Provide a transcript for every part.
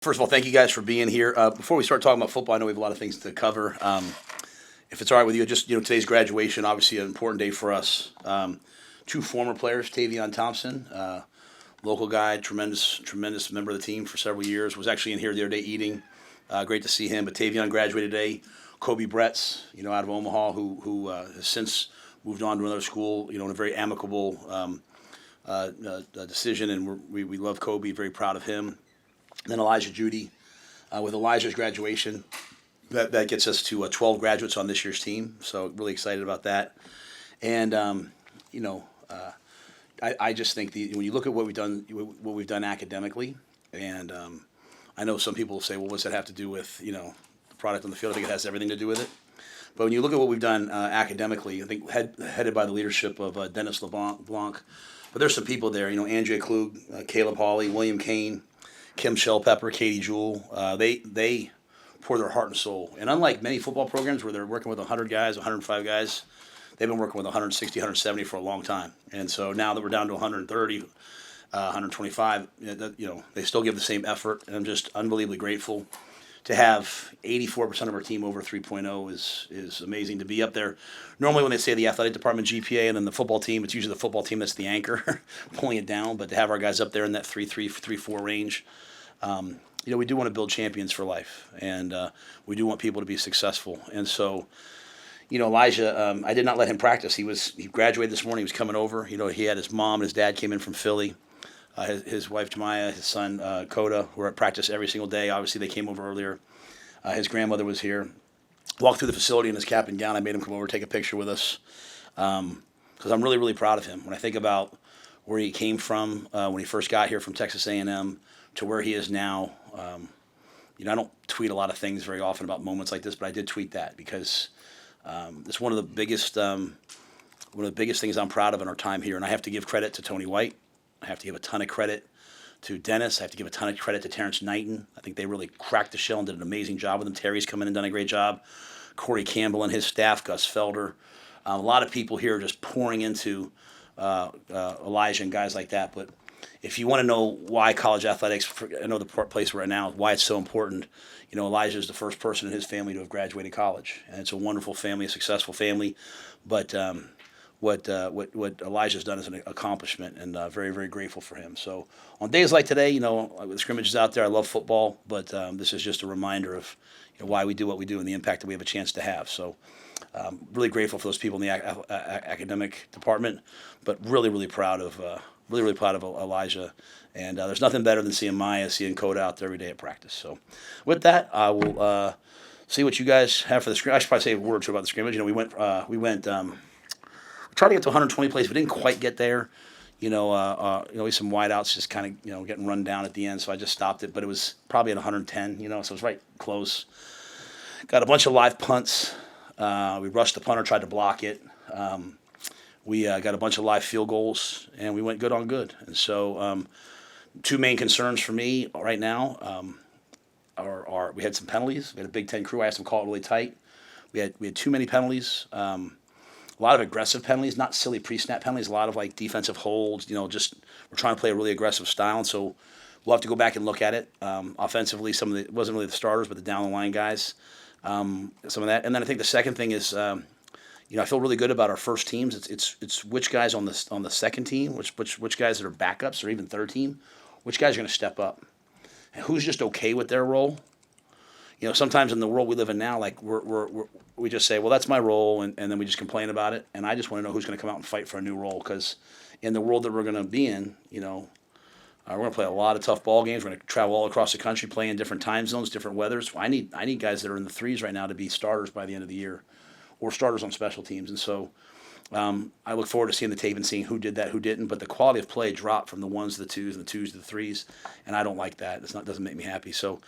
First of all, thank you guys for being here. Before we start talking about football, I know we have a lot of things to cover. If it's all right with you, just today's graduation, obviously an important day for us. Two former players, Tavion Thompson, local guy, tremendous member of the team for several years. Was actually in here the other day eating. Great to see him. But Tavion graduated today. Kobe Bretz, out of Omaha, who has since moved on to another school. In a very amicable decision, and we love Kobe. Very proud of him. Then Elijah Judy, with Elijah's graduation, that gets us to 12 graduates on this year's team. So really excited about that. And I just think when you look at what we've done academically, and I know some people say, well, what's that have to do with the product on the field? I think it has everything to do with it. But when you look at what we've done academically, I think headed by the leadership of Dennis LeBlanc, but there's some people there. Andrea Klug, Caleb Hawley, William Kane, Kim Shellpepper, Katie Jewell, they pour their heart and soul. And unlike many football programs where they're working with 100 guys, 105 guys, they've been working with 160, 170 for a long time. And so now that we're down to 130, 125, they still give the same effort. And I'm just unbelievably grateful to have 84% of our team over 3.0 is amazing to be up there. Normally when they say the athletic department GPA and then the football team, it's usually the football team that's the anchor pulling it down. But to have our guys up there in that 3.3, 3.4 range, we do want to build champions for life. And we do want people to be successful. And so, Elijah, I did not let him practice. He graduated this morning. He was coming over. He had his mom and his dad came in from Philly. His wife Jemiah, his son Coda, were at practice every single day. Obviously, they came over earlier. His grandmother was here. Walked through the facility in his cap and gown. I made him come over, take a picture with us, because I'm really, really proud of him. When I think about where he came from when he first got here from Texas A&M to where he is now, I don't tweet a lot of things very often about moments like this, but I did tweet that because it's one of the biggest things I'm proud of in our time here. And I have to give credit to Tony White. I have to give a ton of credit to Dennis. I have to give a ton of credit to Terrence Knighton. I think they really cracked the shell and did an amazing job with him. Terry's come in and done a great job. Corey Campbell and his staff, Gus Felder. A lot of people here are just pouring into Elijah and guys like that. But if you want to know why college athletics, I know the place we're at now, why it's so important, Elijah is the first person in his family to have graduated college. And it's a wonderful family, a successful family. But what Elijah's done is an accomplishment, and very, very grateful for him. So on days like today, the scrimmages out there, I love football, but this is just a reminder of why we do what we do and the impact that we have a chance to have. So really grateful for those people in the academic department, but really, really proud of Elijah. And there's nothing better than seeing Coda out there every day at practice. So with that, I will see what you guys have for the scrimmage. I should probably say a word or two about the scrimmage. We went. We tried to get to 120 plays, but didn't quite get there. Some wideouts just kind of getting run down at the end, so I just stopped it. But it was probably at 110, so it was right close. Got a bunch of live punts. We rushed the punter, tried to block it. We got a bunch of live field goals, and we went good on good. And so, two main concerns for me right now are we had some penalties. We had a Big Ten crew. I asked them to call it really tight. We had too many penalties. A lot of aggressive penalties, not silly pre-snap penalties, a lot of defensive holds, just we're trying to play a really aggressive style. And so we'll have to go back and look at it. Offensively, it wasn't really the starters, but the down-the-line guys, some of that. And then I think the second thing is, I feel really good about our first teams. It's which guys on the second team, which guys that are backups or even third team, which guys are going to step up. And who's just okay with their role. Sometimes in the world we live in now, we just say, well, that's my role, and then we just complain about it. And I just want to know who's going to come out and fight for a new role, because in the world that we're going to be in, we're going to play a lot of tough ball games. We're going to travel all across the country, play in different time zones, different weathers. I need guys that are in the threes right now to be starters by the end of the year, or starters on special teams. And so I look forward to seeing the tape and seeing who did that, who didn't. But the quality of play dropped from the ones to the twos and the twos to the threes, and I don't like that. It doesn't make me happy. So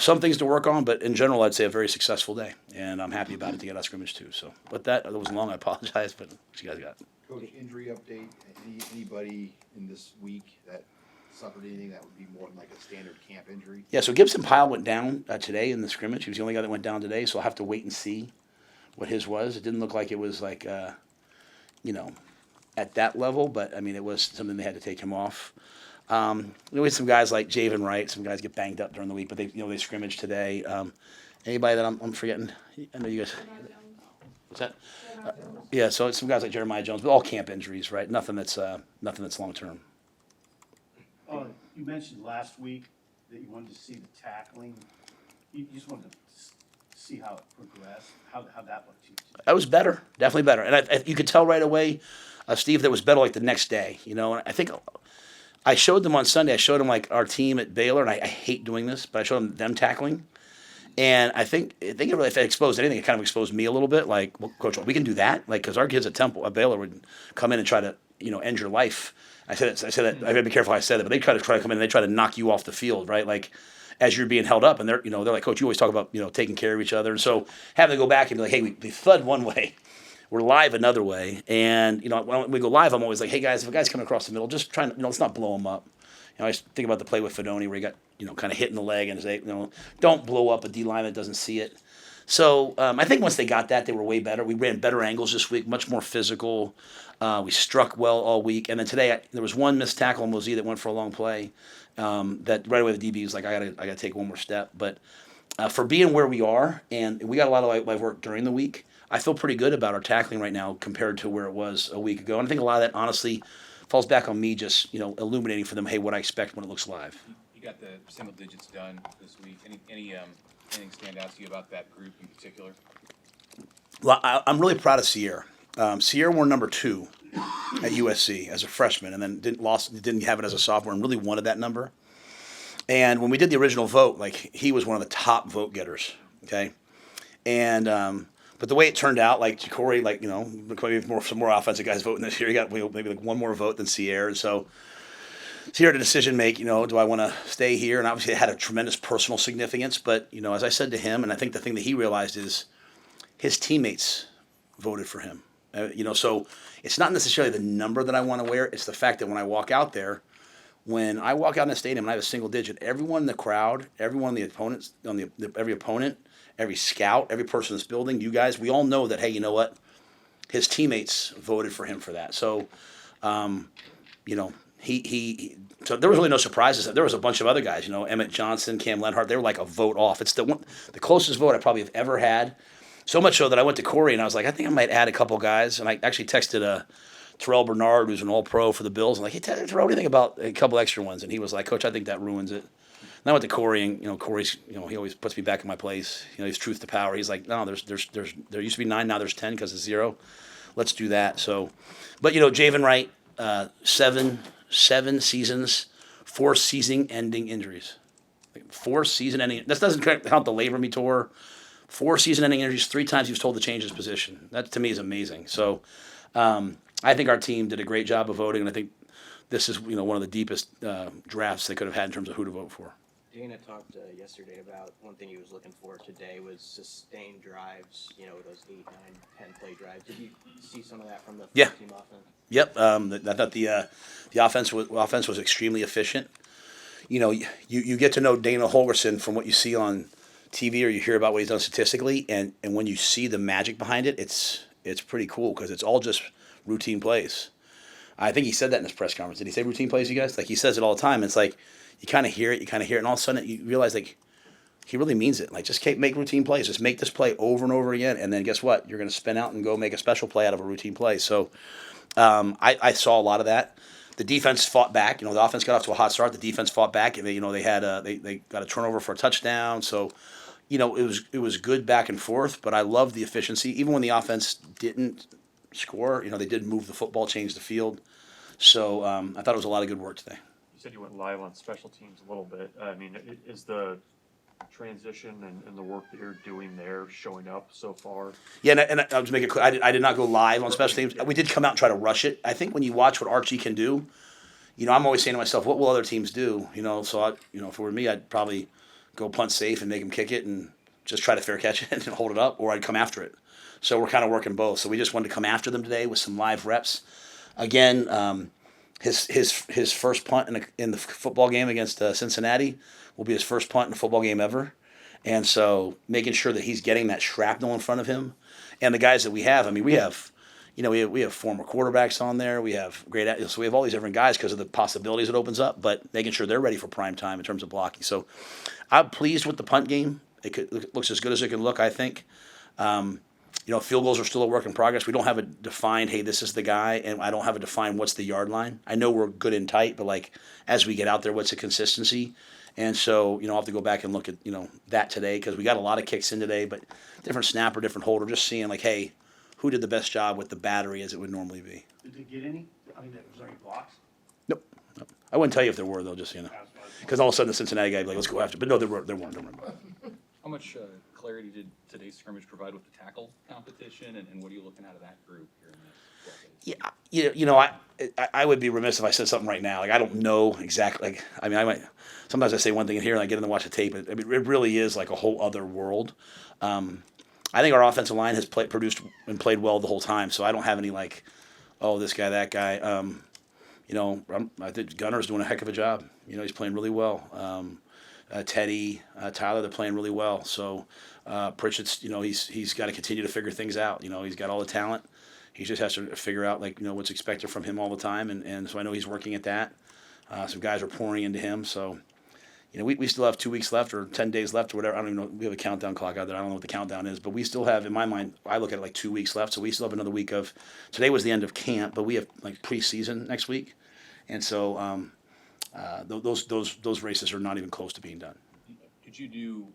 some things to work on, but in general, I'd say a very successful day, and I'm happy about it to get out of scrimmage too. So, but that was long. I apologize, but what you guys got? Coach, injury update. Anybody in this week that suffered anything that would be more than like a standard camp injury? Yeah. So Gibson Pyle went down today in the scrimmage. He was the only guy that went down today. So I'll have to wait and see what his was. It didn't look like it was at that level, but I mean, it was something they had to take him off. We had some guys like Javen Wright. Some guys get banged up during the week, but they scrimmage today. Anybody that I'm forgetting? I know you guys. What's that? Yeah, so it's some guys like Jeremiah Jones, but all camp injuries, right? Nothing that's long term. You mentioned last week that you wanted to see the tackling. You just wanted to see how it progressed, how that looked to you. That was better, definitely better, and you could tell right away, Steve, that was better like the next day. And I think I showed them on Sunday. I showed them like our team at Baylor, and I hate doing this, but I showed them tackling. And I think it really, if it exposed anything, it kind of exposed me a little bit. Like, well, Coach, we can do that. Like, because our kids at Baylor would come in and try to, end your life. I said that. I gotta be careful how I said it, but they try to come in and they try to knock you off the field, right? Like, as you're being held up, and they're like, Coach, you always talk about taking care of each other, and so having to go back and be like, hey, we thud one way, we're live another way, and when we go live, I'm always like, hey guys, if a guy's coming across the middle, just try to, let's not blow him up. I just think about the play with Fedoni where he got, kind of hit in the leg and say, don't blow up a D line that doesn't see it. So I think once they got that, they were way better. We ran better angles this week, much more physical. We struck well all week. And then today, there was one missed tackle on Mosey that went for a long play. That right away the DB was like, I gotta take one more step. But for being where we are, and we got a lot of live work during the week, I feel pretty good about our tackling right now compared to where it was a week ago. And I think a lot of that, honestly, falls back on me just, illuminating for them, hey, what I expect when it looks live. You got the single digits done this week. Anything stand out to you about that group in particular? Well, I'm really proud of Sierra. Sierra wore number 2 at USC as a freshman, and then didn't have it as a sophomore, and really wanted that number. And when we did the original vote, like, he was one of the top vote getters. Okay, and but the way it turned out, like Corey, like some more offensive guys voting this year. He got maybe like one more vote than Sierra, and so Sierra had a decision to make. Do I want to stay here? And obviously, it had a tremendous personal significance. But as I said to him, and I think the thing that he realized is his teammates voted for him. So it's not necessarily the number that I want to wear. It's the fact that when I walk out there, when I walk out in the stadium and I have a single digit, everyone in the crowd, everyone on the opponents, every opponent, every scout, every person in this building, you guys, we all know that, hey, you know what? His teammates voted for him for that. So, so there was really no surprises. There was a bunch of other guys, Emmett Johnson, Cam Lenhart, they were like a vote off. It's the closest vote I probably have ever had. So much so that I went to Corey and I was like, I think I might add a couple guys. And I actually texted Terrell Bernard, who's an all-pro for the Bills. I'm like, hey, Terrell, what do you think about a couple extra ones? And he was like, Coach, I think that ruins it. And I went to Corey, and Corey's, he always puts me back in my place. He's truth to power. He's like, no, there used to be 9, now there's 10 because of 0. Let's do that. So, but Javen Wright, 7 seasons, 4 season-ending injuries. 4 season-ending. That doesn't count the labor me tour. 4 season-ending injuries. 3 times he was told to change his position. That to me is amazing. So, I think our team did a great job of voting, and I think this is one of the deepest drafts they could have had in terms of who to vote for. Dana talked yesterday about one thing he was looking for today was sustained drives, those 8, 9, 10 play drives. Did you see some of that from the team offense? Yep. I thought the offense was extremely efficient. You get to know Dana Holgerson from what you see on TV or you hear about what he's done statistically, and when you see the magic behind it, it's pretty cool because it's all just routine plays. I think he said that in his press conference. Did he say routine plays, you guys? Like, he says it all the time. It's like you kind of hear it, and all of a sudden you realize, like, he really means it. Like, just make routine plays. Just make this play over and over again, and then guess what? You're going to spin out and go make a special play out of a routine play. So I saw a lot of that. The defense fought back. The offense got off to a hot start. The defense fought back, and they got a turnover for a touchdown. So, it was good back and forth. But I loved the efficiency. Even when the offense didn't score, they did move the football, change the field. So I thought it was a lot of good work today. You said you went live on special teams a little bit. I mean, is the transition and the work that you're doing there showing up so far? Yeah, and I was making it clear, I did not go live on special teams. We did come out and try to rush it. I think when you watch what Archie can do, I'm always saying to myself, what will other teams do? So if it were me, I'd probably go punt safe and make him kick it and just try to fair catch it and hold it up, or I'd come after it. So we're kind of working both. So we just wanted to come after them today with some live reps. Again, his first punt in the football game against Cincinnati will be his first punt in a football game ever. And so making sure that he's getting that shrapnel in front of him. And the guys that we have, we have, you know, we have former quarterbacks on there. We have so we have all these different guys because of the possibilities it opens up, but making sure they're ready for prime time in terms of blocking. So I'm pleased with the punt game. It looks as good as it can look, I think. You know, field goals are still a work in progress. We don't have a defined, hey, this is the guy, and I don't have a defined what's the yard line. I know we're good and tight, but like as we get out there, what's the consistency? And so, you know, I'll have to go back and look at, you know, that today because we got a lot of kicks in today, but different snapper, different holder, just seeing like, hey, who did the best job with the battery as it would normally be? Did they get any? I mean, was there any blocks? Nope. I wouldn't tell you if there were, though, just, you know. Because all of a sudden the Cincinnati guy would be like, let's go after. But no, there weren't. Don't worry about it. How much clarity did today's scrimmage provide with the tackle competition, and what are you looking at of that group here in the next 12 days? Yeah, you know, I would be remiss if I said something right now. Like I don't know exactly. Like I mean, I might sometimes I say one thing in here and I get in and watch the tape. I mean, it really is like a whole other world. I think our offensive line has produced and played well the whole time. So I don't have any like, oh, this guy, that guy. You know, I think Gunner's doing a heck of a job. You know, he's playing really well. Teddy, Tyler, they're playing really well. So Pritchett's, you know, he's got to continue to figure things out. You know, he's got all the talent. He just has to figure out, like, you know, what's expected from him all the time. And so I know he's working at that. Some guys are pouring into him. So, you know, we still have 2 weeks left or 10 days left or whatever. I don't even know. We have a countdown clock out there. I don't know what the countdown is. But we still have, in my mind, I look at it like 2 weeks left. So we still have another week of – today was the end of camp, but we have, like, preseason next week. And so those races are not even close to being done. Did you do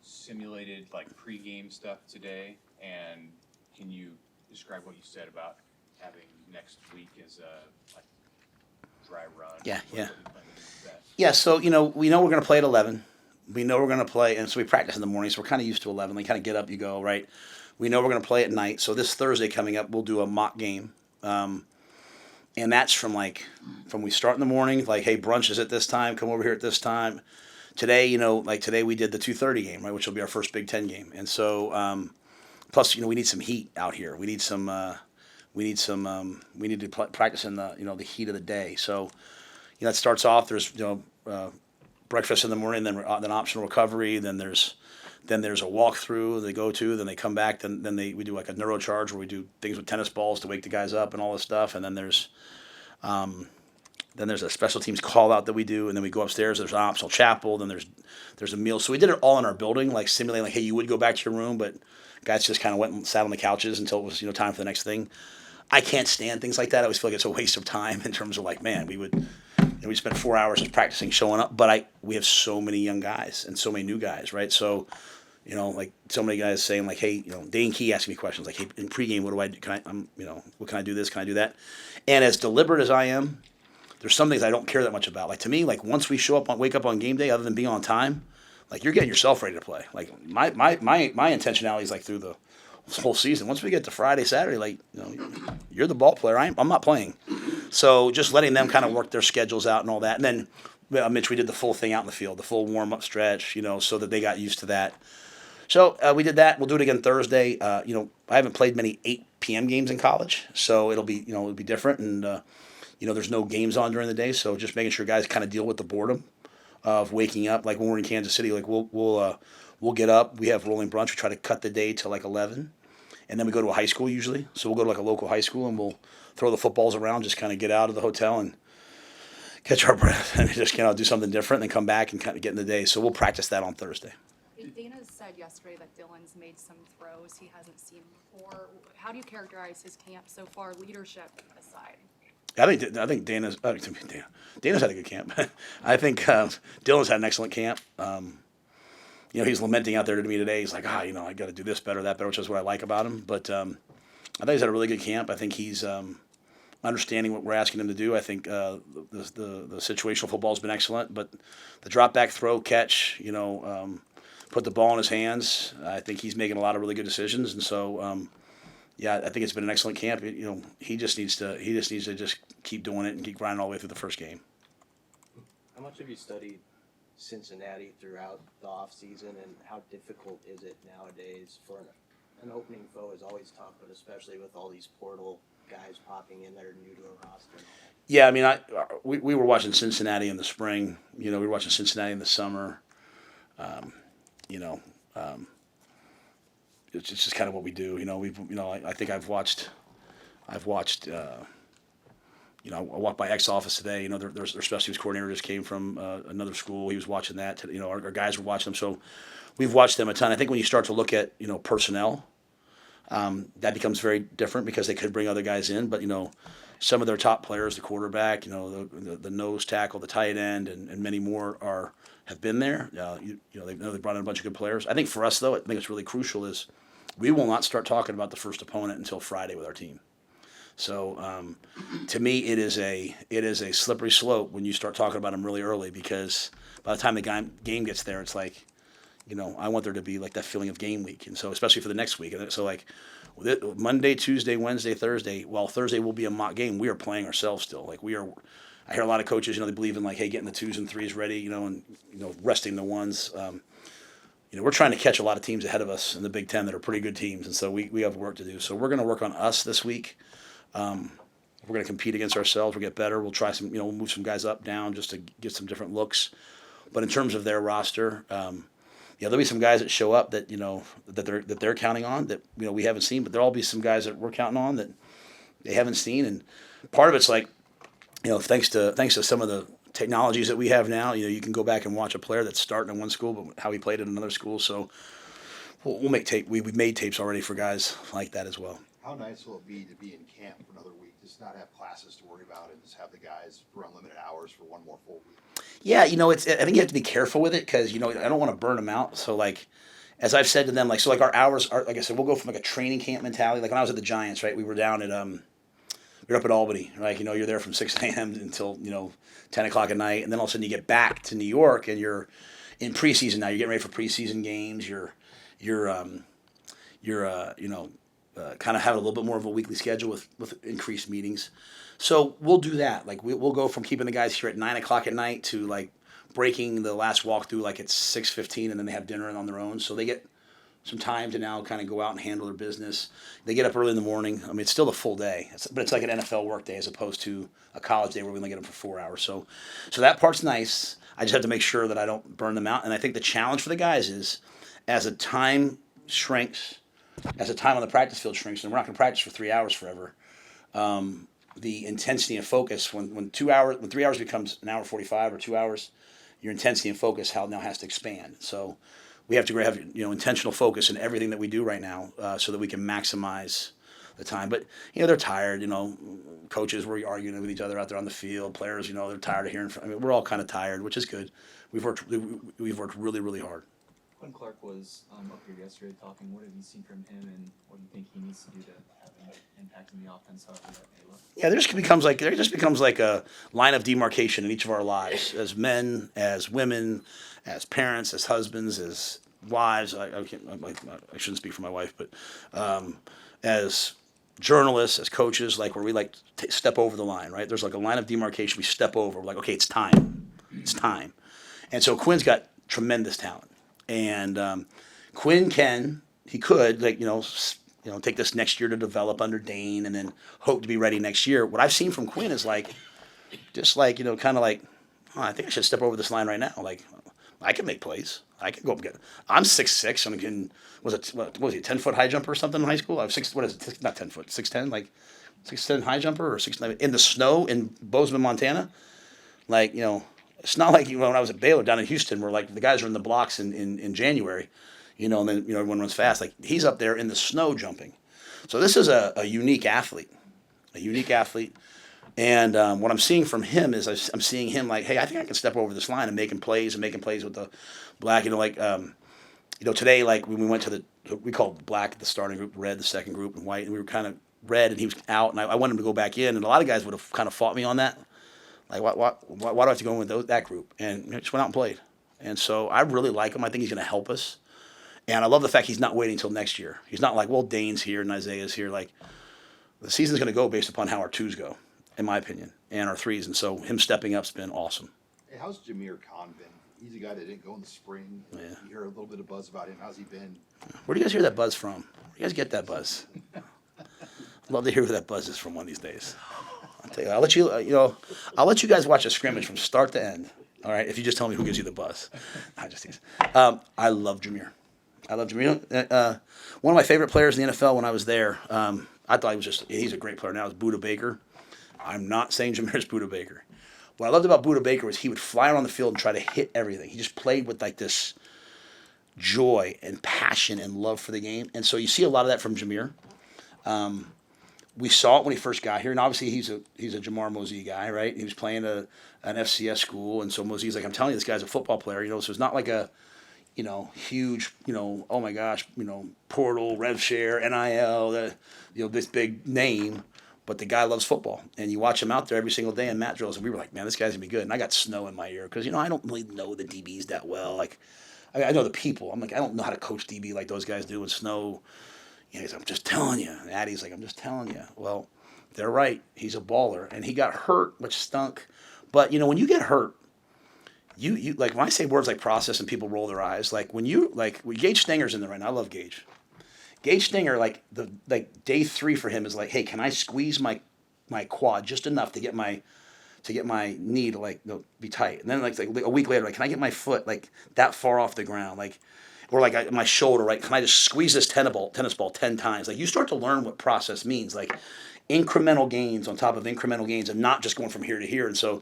simulated like pregame stuff today? And can you describe what you said about having next week as a like dry run? Yeah. What you plan to do with that? Yeah, so, you know, we know we're going to play at 11. We know we're going to play, and so we practice in the morning, so we're kind of used to 11. Like, kind of get up, you go, right? We know we're going to play at night. So this Thursday coming up, we'll do a mock game. And that's from we start in the morning, like, hey, brunch is at this time, come over here at this time. Today, you know, like today we did the 2:30 game, right, which will be our first Big Ten game. And so, plus, you know, we need some heat out here. We need to practice in the, you know, the heat of the day. So, you know, it starts off, there's, you know, breakfast in the morning, then optional recovery, then there's a walkthrough they go to, then they come back, then we do like a neurocharge where we do things with tennis balls to wake the guys up and all this stuff, and then there's a special teams call out that we do, and then we go upstairs, there's an optional chapel, then there's a meal. So we did it all in our building, like simulating like, hey, you would go back to your room, but guys just kind of went and sat on the couches until it was, you know, time for the next thing. I can't stand things like that. I always feel like it's a waste of time in terms of like, man, we spent 4 hours just practicing showing up, but we have so many young guys and so many new guys, right? So, you know, like so many guys saying like, hey, you know, Dane Key asking me questions like, hey, in pregame, what do I do? You know, what can I do this? Can I do that? And as deliberate as I am, there's some things I don't care that much about. Like to me, like once we wake up on game day, other than being on time, like you're getting yourself ready to play. Like my intentionality is like through the whole season. Once we get to Friday, Saturday, like, you know, you're the ball player. I'm not playing. So just letting them kind of work their schedules out and all that. And then Mitch, we did the full thing out in the field, the full warm up stretch, you know, so that they got used to that. So we did that. We'll do it again Thursday. You know, I haven't played many 8 p.m. games in college, so it'll be different. And you know, there's no games on during the day, so just making sure guys kind of deal with the boredom of waking up. Like when we're in Kansas City, like we'll get up. We have rolling brunch. We try to cut the day to like 11, and then we go to a high school usually. So we'll go to like a local high school and we'll throw the footballs around, just kind of get out of the hotel and catch our breath and just do something different, and then come back and kind of get in the day. So we'll practice that on Thursday. Dana said yesterday that Dylan's made some throws he hasn't seen before. How do you characterize his camp so far, leadership aside? I think Dana's had a good camp. I think Dylan's had an excellent camp. You know, he's lamenting out there to me today. He's like, you know, I got to do this better, that better, which is what I like about him. But I think he's had a really good camp. I think he's understanding what we're asking him to do. I think the situational football has been excellent, but the drop back throw catch, you know, put the ball in his hands. I think he's making a lot of really good decisions, and so. Yeah, I think it's been an excellent camp. You know, he just needs to just keep doing it and keep grinding all the way through the first game. How much have you studied Cincinnati throughout the off season, and how difficult is it nowadays for an opening foe is always tough, but especially with all these portal guys popping in that are new to a roster? Yeah, I mean, we were watching Cincinnati in the spring. You know, we were watching Cincinnati in the summer. You know. It's just kind of what we do, you know. I think I've watched I've watched. I walked by X office today. Their special teams coordinator just came from another school. He was watching that. Our guys were watching them. So we've watched them a ton. I think when you start to look at personnel, that becomes very different because they could bring other guys in. But some of their top players, the quarterback, the nose tackle, the tight end, and many more have been there. They brought in a bunch of good players. I think for us though, I think it's really crucial is we will not start talking about the first opponent until Friday with our team. So to me, it is a slippery slope when you start talking about them really early because by the time the game gets there, it's like, I want there to be like that feeling of game week, and so especially for the next week. And so like Monday, Tuesday, Wednesday, Thursday. While Thursday will be a mock game, we are playing ourselves still. Like we are. I hear a lot of coaches, they believe in like, hey, getting the 2s and 3s ready, and resting the 1s. We're trying to catch a lot of teams ahead of us in the Big Ten that are pretty good teams, and so we have work to do. So we're going to work on us this week. We're going to compete against ourselves. We'll get better. We'll try some, we'll move some guys up, down, just to get some different looks. But in terms of their roster, there'll be some guys that show up that that they're counting on that we haven't seen. But there'll all be some guys that we're counting on that they haven't seen. And part of it's like, thanks to some of the technologies that we have now, you can go back and watch a player that's starting in one school, but how he played at another school. So we'll make tape. We've made tapes already for guys like that as well. How nice will it be to be in camp for another week, just not have classes to worry about and just have the guys for unlimited hours for one more full week? Yeah, I think you have to be careful with it because, I don't want to burn them out. So, like, as I've said to them, like, our hours are, like I said, we'll go from like a training camp mentality. Like when I was at the Giants, right, we were down at, we were up at Albany, right? You're there from 6 a.m. until, 10 o'clock at night. And then all of a sudden you get back to New York and you're in preseason now. You're getting ready for preseason games. You're kind of having a little bit more of a weekly schedule with increased meetings. So we'll do that. Like we'll go from keeping the guys here at 9 o'clock at night to like breaking the last walkthrough like at 6:15, and then they have dinner on their own. So they get some time to now kind of go out and handle their business. They get up early in the morning. I mean, it's still a full day, but it's like an NFL work day as opposed to a college day where we only get them for 4 hours. So that part's nice. I just have to make sure that I don't burn them out. And I think the challenge for the guys is as the time shrinks, as the time on the practice field shrinks, and we're not going to practice for 3 hours forever, the intensity and focus, when 3 hours becomes an hour 45 or 2 hours, your intensity and focus now has to expand. So we have to have intentional focus in everything that we do right now so that we can maximize the time. But they're tired. Coaches were arguing with each other out there on the field. Players, they're tired of hearing. We're all kind of tired, which is good. We've worked really, really hard. Quinn Clark was up here yesterday talking. What have you seen from him, and what do you think he needs to do to have an impact in the offense? However that may look. Yeah, there just becomes like a line of demarcation in each of our lives as men, as women, as parents, as husbands, as wives. I shouldn't speak for my wife, but as journalists, as coaches, like where we like step over the line, right? There's like a line of demarcation we step over. We're like, okay, it's time. And so Quinn's got tremendous talent. And Quinn could take this next year to develop under Dane and then hope to be ready next year. What I've seen from Quinn is I think I should step over this line right now. Like, I can make plays. I can go up and get. I'm 6'6", and was he a 10-foot high jumper or something in high school? I was 6. What is it? Not 10 foot. 6'10", like 6'10" high jumper or 6'9" in the snow in Bozeman, Montana. Like it's not like when I was at Baylor down in Houston where like the guys are in the blocks in January, and then everyone runs fast. Like he's up there in the snow jumping. So this is a unique athlete, And what I'm seeing from him is I'm seeing him like, hey, I think I can step over this line and making plays with the black. Today like when we went to we called black the starting group, red the second group, and white, and we were kind of red, and he was out, and I wanted him to go back in, and a lot of guys would have kind of fought me on that. Like, why do I have to go in with that group? And just went out and played. And so I really like him. I think he's going to help us. And I love the fact he's not waiting until next year. He's not like, well, Dane's here and Isaiah's here. Like, the season's going to go based upon how our 2s go, in my opinion, and our 3s. And so him stepping up's been awesome. Hey, how's Jir Khan been? He's a guy that didn't go in the spring. Yeah. You hear a little bit of buzz about him. How's he been? Where do you guys hear that buzz from? Where do you guys get that buzz? I'd love to hear where that buzz is from one of these days. I'll tell you, I'll let you guys watch a scrimmage from start to end. All right, if you just tell me who gives you the buzz. I love Jir. One of my favorite players in the NFL when I was there. I I thought he's a great player now. It's Buda Baker. I'm not saying Jameer's Buda Baker. What I loved about Buda Baker was he would fly around the field and try to hit everything. He just played with like this joy and passion and love for the game. And so you see a lot of that from Jameer. We saw it when he first got here, and obviously he's a Jamar Mosey guy, right? He was playing an FCS school, and so Mosey's like, I'm telling you, this guy's a football player, so it's not like a, huge, oh my gosh, portal, rev share, NIL, this big name, but the guy loves football, and you watch him out there every single day in mat drills, and we were like, man, this guy's gonna be good, and I got snow in my ear, because, I don't really know the DBs that well, like, I know the people, I'm like, I don't know how to coach DB like those guys do in snow. He's like, I'm just telling you. And Addie's like, I'm just telling you. Well, they're right. He's a baller. And he got hurt, which stunk. But, when you get hurt, you like, when I say words like process and people roll their eyes, like, Gage Stinger's in there right now. I love Gage. Gage Stinger, day 3 for him is like, hey, can I squeeze my quad just enough to get my knee to, be tight? And then, like a week later, can I get my foot, that far off the ground? Or my shoulder, right? Can I just squeeze this tennis ball 10 times? You start to learn what process means, incremental gains on top of incremental gains, and not just going from here to here. And so,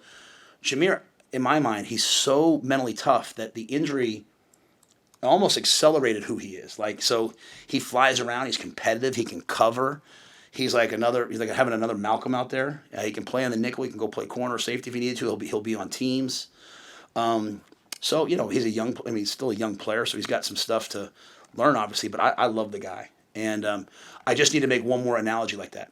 Jameer, in my mind, he's so mentally tough that the injury almost accelerated who he is. So he flies around. He's competitive. He can cover. He's like having another Malcolm out there. He can play on the nickel. He can go play corner or safety if he needed to. He'll be on teams. So, he's still a young player, so he's got some stuff to learn, obviously, but I love the guy. And I just need to make one more analogy like that.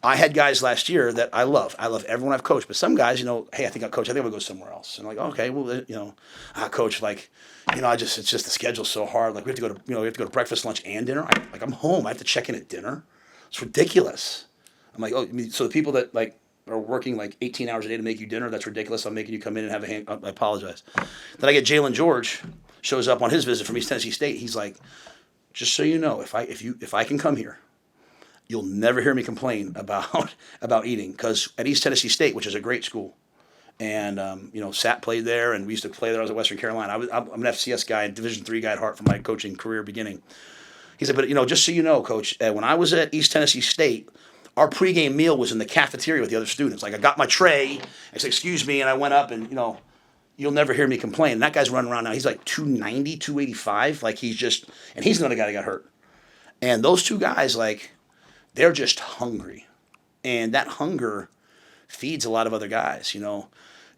I had guys last year that I love. I love everyone I've coached, but some guys, hey, I think I'll coach. I think I'll go somewhere else. And I'm like, okay, well, coach, it's just the schedule's so hard. We have to go to, breakfast, lunch, and dinner. I'm home. I have to check in at dinner. It's ridiculous. I'm like, so the people that, are working 18 hours a day to make you dinner, that's ridiculous. I'm making you come in and have a hand. I apologize. Then I get Jalen George shows up on his visit from East Tennessee State. He's like, just so you know, if I can come here, you'll never hear me complain about eating, because at East Tennessee State, which is a great school, and Sat played there, and we used to play there. I was at Western Carolina. I'm an FCS guy and Division III guy at heart from my coaching career beginning. He said, but just so you know, Coach, when I was at East Tennessee State, our pregame meal was in the cafeteria with the other students. I got my tray, I said, excuse me, and I went up and, you'll never hear me complain. And that guy's running around now. He's 290, 285. And he's another guy that got hurt. And those two guys, they're just hungry. And that hunger feeds a lot of other guys,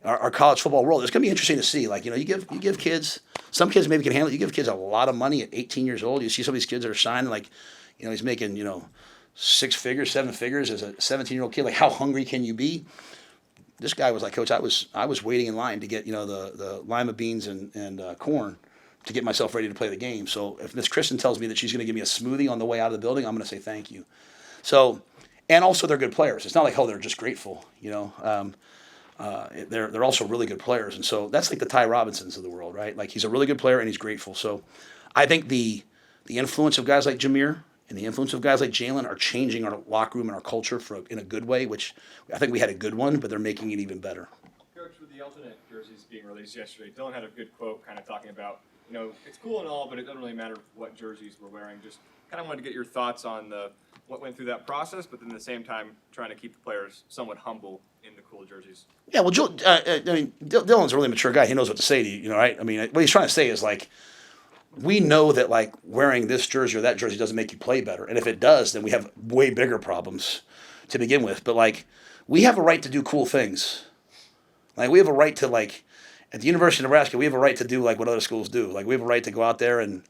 Our college football world, it's going to be interesting to see. You give kids, some kids maybe can handle it. You give kids a lot of money at 18 years old. You see some of these kids that are signing, he's making, 6 figures, 7 figures as a 17-year-old kid. How hungry can you be? This guy was like, Coach, I was waiting in line to get the lima beans and corn to get myself ready to play the game. So if Miss Kristen tells me that she's going to give me a smoothie on the way out of the building, I'm going to say thank you. So, and also they're good players. It's not they're just grateful. They're also really good players, and so that's the Ty Robinsons of the world, right? He's a really good player and he's grateful. So I think the influence of guys like Jameer and the influence of guys like Jalen are changing our locker room and our culture in a good way, which I think we had a good one, but they're making it even better. Coach, with the alternate jerseys being released yesterday, Dylan had a good quote kind of talking about, it's cool and all, but it doesn't really matter what jerseys we're wearing. Just kind of wanted to get your thoughts on what went through that process, but then at the same time trying to keep the players somewhat humble in the cool jerseys. Yeah, well, Dylan's a really mature guy. He knows what to say to you, right? What he's trying to say is we know that wearing this jersey or that jersey doesn't make you play better. And if it does, then we have way bigger problems to begin with. But we have a right to do cool things. We have a right to at the University of Nebraska, we have a right to do what other schools do. We have a right to go out there and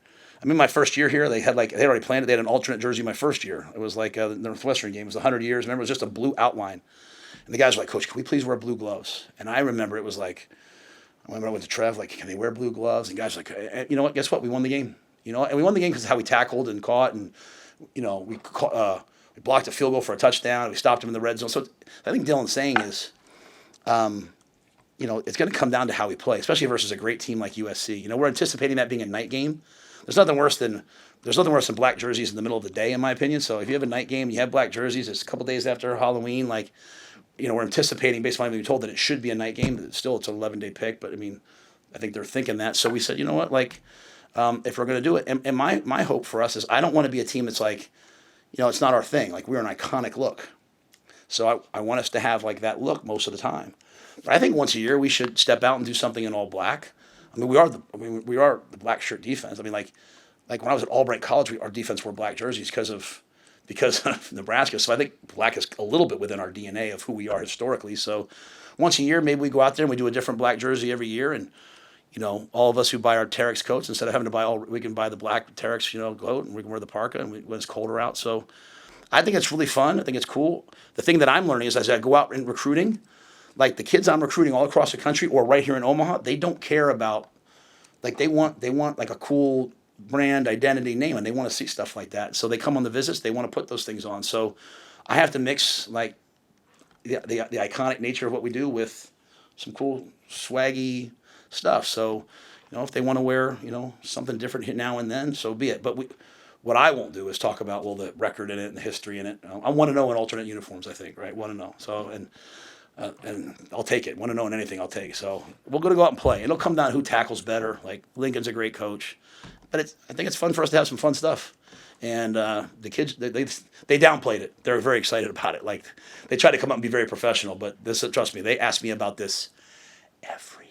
my first year here, they had they already planned it. They had an alternate jersey my first year. It was the Northwestern game. It was 100 years. Remember, it was just a blue outline. And the guys were like, Coach, can we please wear blue gloves? And I remember it was I went to Trev, can they wear blue gloves? And guys were like, you know what? Guess what? We won the game. And we won the game because of how we tackled and caught, and we blocked a field goal for a touchdown. We stopped them in the red zone. So I think Dylan's saying is, it's going to come down to how we play, especially versus a great team like USC. We're anticipating that being a night game. There's nothing worse than black jerseys in the middle of the day, in my opinion. So if you have a night game, you have black jerseys. It's a couple days after Halloween. We're anticipating, based on what we've been told, that it should be a night game. But still, it's an 11-day pick. But I think they're thinking that. So we said, you know what, if we're going to do it, and my hope for us is I don't want to be a team that's it's not our thing. Like, we're an iconic look. So I want us to have like that look most of the time. But I think once a year we should step out and do something in all black. I mean, we are the black shirt defense. I mean, like when I was at Albright College, our defense wore black jerseys because of Nebraska. So I think black is a little bit within our DNA of who we are historically. So once a year, maybe we go out there and we do a different black jersey every year. And, all of us who buy our Terex coats, instead of having to buy we can buy the black Terex, coat, and we can wear the parka when it's colder out. So I think it's really fun. I think it's cool. The thing that I'm learning is as I go out in recruiting, like the kids I'm recruiting all across the country or right here in Omaha, they don't care about, like they want like a cool brand identity name, and they want to see stuff like that. So they come on the visits, they want to put those things on. So I have to mix like the iconic nature of what we do with some cool swaggy stuff. So, if they want to wear, something different now and then, so be it. But what I won't do is talk about, the record in it and the history in it. I want to know in alternate uniforms, I think, right? Want to know. So, and I'll take it. Want to know in anything, I'll take. So we're going to go out and play. It'll come down to who tackles better. Like, Lincoln's a great coach. But I think it's fun for us to have some fun stuff. And the kids, they downplayed it. They're very excited about it. Like, they try to come up and be very professional. But trust me, they ask me about this every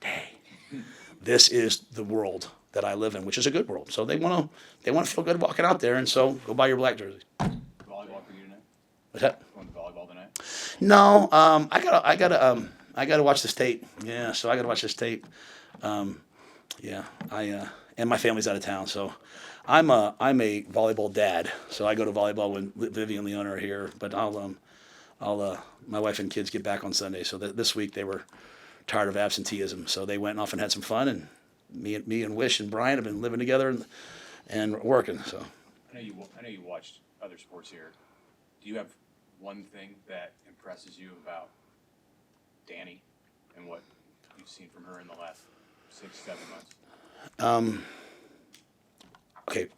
day. This is the world that I live in, which is a good world. So they want to feel good walking out there, and so go buy your black jersey. Volleyball for you tonight? What's that? Going to volleyball tonight? No, I gotta watch this tape. Yeah, so I gotta watch this tape. Yeah, and my family's out of town, so I'm a volleyball dad. So I go to volleyball when Vivian and Leona are here. But I'll my wife and kids get back on Sunday. So this week they were tired of absenteeism, so they went off and had some fun. And me and Wish and Brian have been living together and working. So I know you watched other sports here. Do you have one thing that impresses you about Danny and what you've seen from her in the last 6-7 months? Okay,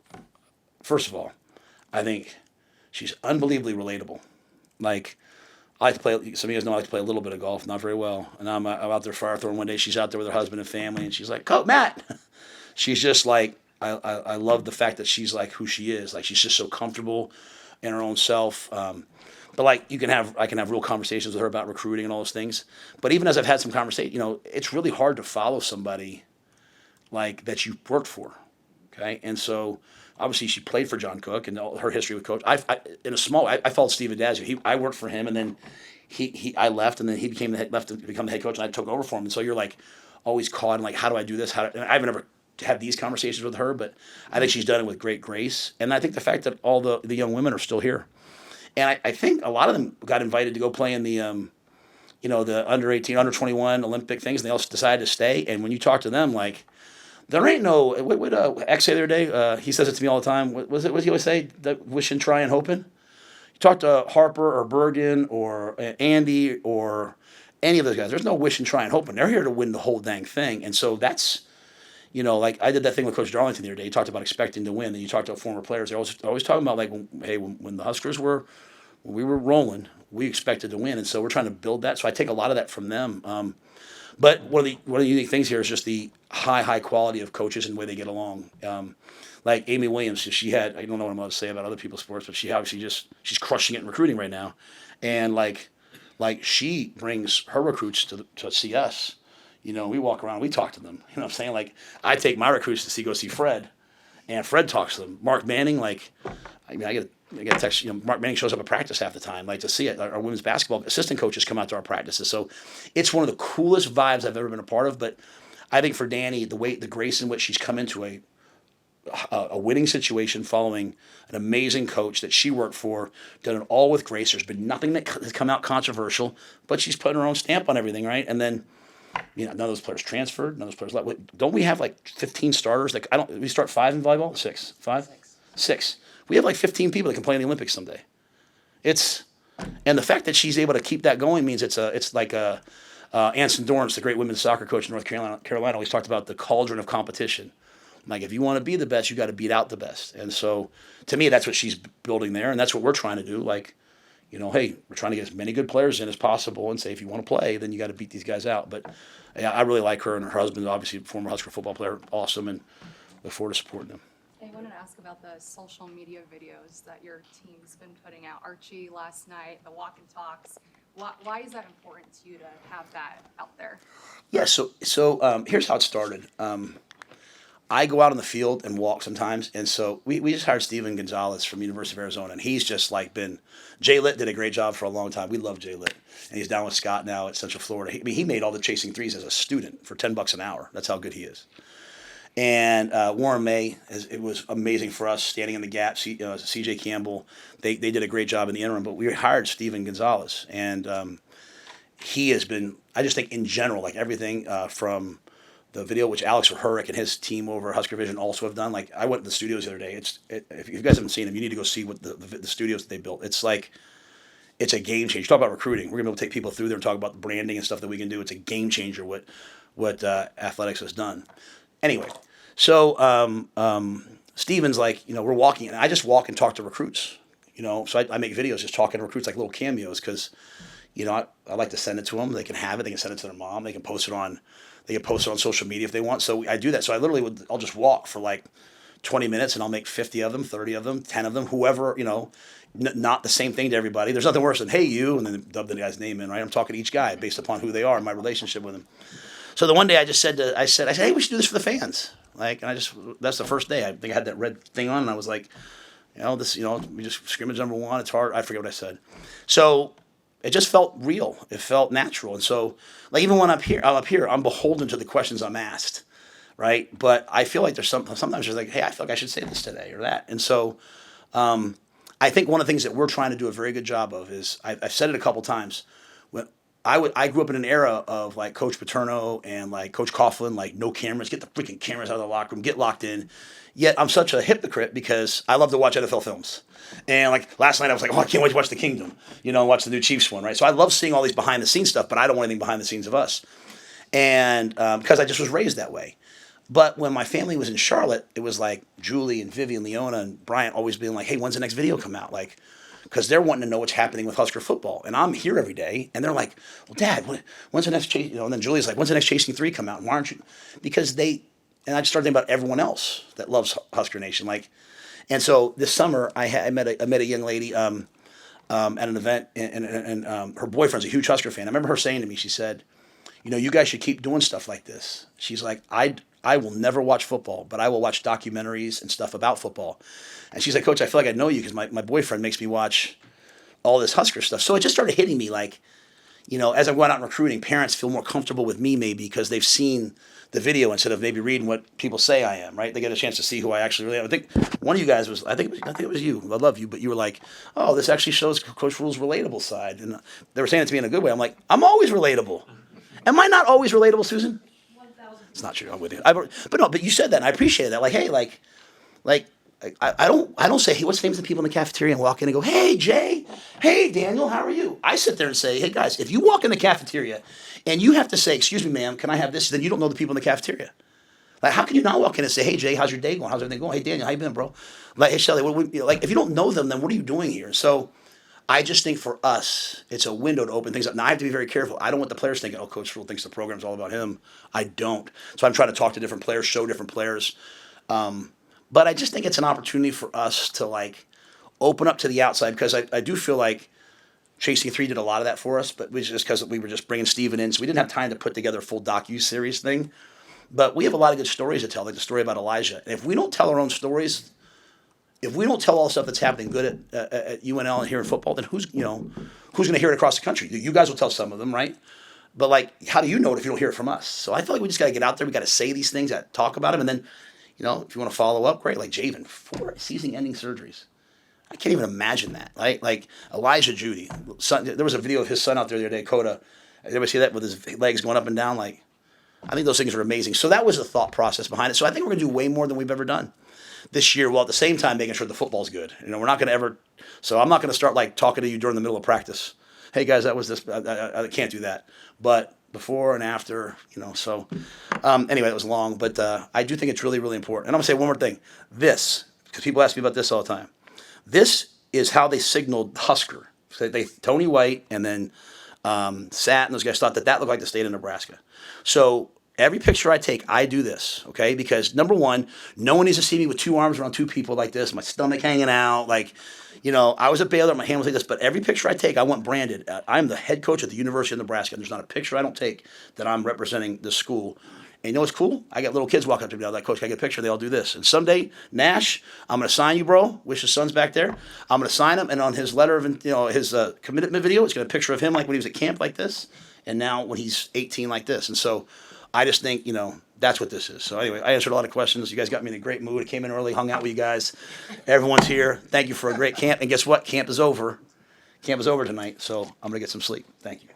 first of all, I think she's unbelievably relatable. Like, I like to play. Some of you guys know I like to play a little bit of golf, not very well. And I'm out there fire throwing one day. She's out there with her husband and family, and she's like, "Coach Matt." She's just like, I love the fact that she's like who she is. Like, she's just so comfortable in her own self. But like, I can have real conversations with her about recruiting and all those things. But even as I've had some conversation, it's really hard to follow somebody like that you worked for. Okay, and so obviously she played for John Cook and all her history with Coach. I followed Steve Adazio. I worked for him, and then I left, and then he left to become the head coach, and I took over for him. And so you're like always caught in like, how do I do this? And I haven't ever had these conversations with her, but I think she's done it with great grace. And I think the fact that all the young women are still here, and I think a lot of them got invited to go play in the the under 18, under 21 Olympic things, and they all decided to stay. And when you talk to them, like, there ain't no, what X say the other day? He says it to me all the time. What did he always say? That wishing, trying, hoping. You talk to Harper or Bergen or Andy or any of those guys. There's no wishing, trying, hoping. They're here to win the whole dang thing. And so that's, like I did that thing with Coach Darlington the other day. He talked about expecting to win. And you talk to former players. They're always talking about like, when the Huskers when we were rolling, we expected to win. And so we're trying to build that. So I take a lot of that from them. But one of the unique things here is just the high quality of coaches and the way they get along. Like Amy Williams, I don't know what I'm going to say about other people's sports, but she obviously she's crushing it in recruiting right now. And like she brings her recruits to see us. We walk around, we talk to them. You know what I'm saying? Like, I take my recruits to go see Fred, and Fred talks to them. Mark Manning, I get a text. Mark Manning shows up at practice half the time, to see it. Our women's basketball assistant coaches come out to our practices, so it's one of the coolest vibes I've ever been a part of. But I think for Danny, the grace in which she's come into a winning situation following an amazing coach that she worked for, done it all with grace. There's been nothing that has come out controversial, but she's putting her own stamp on everything, right? And then, none of those players transferred. None of those players left. Don't we have 15 starters? We start 5 in volleyball? 6? 5? 6. We have 15 people that can play in the Olympics someday. And the fact that she's able to keep that going means it's like Anson Dorrance, the great women's soccer coach in North Carolina, always talked about the cauldron of competition. Like, if you want to be the best, you got to beat out the best. And so, to me, that's what she's building there, and that's what we're trying to do. Hey, we're trying to get as many good players in as possible, and say, if you want to play, then you got to beat these guys out. But yeah, I really like her, and her husband, obviously a former Husker football player, awesome, and look forward to supporting them. Hey, I wanted to ask about the social media videos that your team's been putting out. Archie last night, the walk and talks. Why is that important to you to have that out there? Yeah, so here's how it started. I go out on the field and walk sometimes, and so we just hired Steven Gonzalez from University of Arizona, and he's just like been. Jay Litt did a great job for a long time. We love Jay Litt, and he's down with Scott now at Central Florida. I mean, he made all the chasing threes as a student for $10 an hour. That's how good he is. And Warren May, it was amazing for us standing in the gap. C.J. Campbell, they did a great job in the interim, but we hired Steven Gonzalez, and he has been. I just think in general, like everything from the video, which Alex Verhurick and his team over at Husker Vision also have done. Like I went to the studios the other day. If you guys haven't seen them, you need to go see what the studios that they built. It's like it's a game changer. Talk about recruiting. We're gonna be able to take people through there and talk about the branding and stuff that we can do. It's a game changer. What athletics has done. Anyway, so Steven's like, we're walking, and I just walk and talk to recruits. So I make videos just talking to recruits like little cameos because, I like to send it to them. They can have it. They can send it to their mom. They can post it on social media if they want. So I do that. So I literally I'll just walk for like 20 minutes and I'll make 50 of them, 30 of them, 10 of them, whoever, not the same thing to everybody. There's nothing worse than, hey, you, and then dub the guy's name in, right? I'm talking to each guy based upon who they are and my relationship with them. So the one day I just said, hey, we should do this for the fans. That's the first day. I think I had that red thing on and I was like, we just scrimmage number one. It's hard. I forget what I said. So it just felt real. It felt natural. And so, like, even when I'm up here, I'm beholden to the questions I'm asked, right? But I feel like sometimes there's like, hey, I feel like I should say this today or that. And so I think one of the things that we're trying to do a very good job of is, I've said it a couple times, when I grew up in an era of like Coach Paterno and like Coach Coughlin, like no cameras, get the freaking cameras out of the locker room, get locked in. Yet I'm such a hypocrite because I love to watch NFL films. And like last night I was like, I can't wait to watch The Kingdom, watch the new Chiefs one, right? So I love seeing all these behind the scenes stuff, but I don't want anything behind the scenes of us. And because I just was raised that way. But when my family was in Charlotte, it was like Julie and Vivian, Leona and Bryant always being like, hey, when's the next video come out? Like, because they're wanting to know what's happening with Husker football. And I'm here every day. And they're like, well, Dad, when's the next chase? And then Julie's like, when's the next Chasing 3 come out? And why aren't you? Because and I just started thinking about everyone else that loves Husker Nation. And so this summer I met a young lady at an event, and her boyfriend's a huge Husker fan. I remember her saying to me, she said, you guys should keep doing stuff like this. She's like, I will never watch football, but I will watch documentaries and stuff about football. And she's like, Coach, I feel like I know you because my boyfriend makes me watch all this Husker stuff. So it just started hitting me like, as I'm going out and recruiting, parents feel more comfortable with me maybe because they've seen the video instead of maybe reading what people say I am, right? They get a chance to see who I actually really am. I think one of you guys I think it was you. I love you, but you were like, oh, this actually shows Coach Rhule's relatable side. And they were saying it to me in a good way. I'm like, I'm always relatable. Am I not always relatable, Susan? 1,000. It's not true. I'm with you. But you said that, and I appreciate that. Like, hey, I don't say, hey, what's the names of the people in the cafeteria and walk in and go, hey, Jay, hey, Daniel, how are you? I sit there and say, hey, guys, if you walk in the cafeteria and you have to say, excuse me, ma'am, can I have this? Then you don't know the people in the cafeteria. Like, how can you not walk in and say, hey, Jay, how's your day going? How's everything going? Hey, Daniel, how you been, bro? Like, hey, Shelly, if you don't know them, then what are you doing here? So I just think for us, it's a window to open things up. Now, I have to be very careful. I don't want the players thinking, oh, Coach Rhule thinks the program's all about him. I don't. So I'm trying to talk to different players, show different players. But I just think it's an opportunity for us to, like, open up to the outside because I do feel like Chasing 3 did a lot of that for us, but it was just because we were just bringing Steven in, so we didn't have time to put together a full docu-series thing. But we have a lot of good stories to tell, like the story about Elijah. And if we don't tell our own stories, if we don't tell all the stuff that's happening good at UNL and here in football, then who's going to hear it across the country? You guys will tell some of them, right? But, like, how do you know it if you don't hear it from us? So I feel like we just got to get out there. We got to say these things, talk about them, and then, if you want to follow up, great. Like Javen, 4 season-ending surgeries. I can't even imagine that, right? Like Elijah Judy. There was a video of his son out there the other day, Coda. Everybody see that with his legs going up and down? Like, I think those things are amazing. So that was the thought process behind it. So I think we're going to do way more than we've ever done this year, while at the same time making sure the football's good. We're not going to ever. So I'm not going to start like talking to you during the middle of practice. Hey guys, that was this. I can't do that. But before and after, So anyway, it was long, but I do think it's really, really important. And I'm going to say one more thing. This, because people ask me about this all the time. This is how they signaled Husker. So Tony White and then Sat and those guys thought that looked like the state of Nebraska. So Every picture I take, I do this, okay? Because number one, no one needs to see me with two arms around two people like this, my stomach hanging out, like, you know, I was a Baylor, my hand was like this, but every picture I take, I want branded. I'm the head coach at the University of Nebraska, and there's not a picture I don't take that I'm representing this school. And you know what's cool? I got little kids walk up to me, I'm like, Coach, can I get a picture? They all do this. And someday, Nash, I'm going to sign you, bro. Wish his son's back there. I'm going to sign him, and on his letter of, his commitment video, it's going to picture of him like when he was at camp like this, and now when he's 18 like this. And so I just think, that's what this is. So anyway, I answered a lot of questions. You guys got me in a great mood. I came in early, hung out with you guys. Everyone's here. Thank you for a great camp. And guess what? Camp is over. Camp is over tonight, so I'm going to get some sleep. Thank you.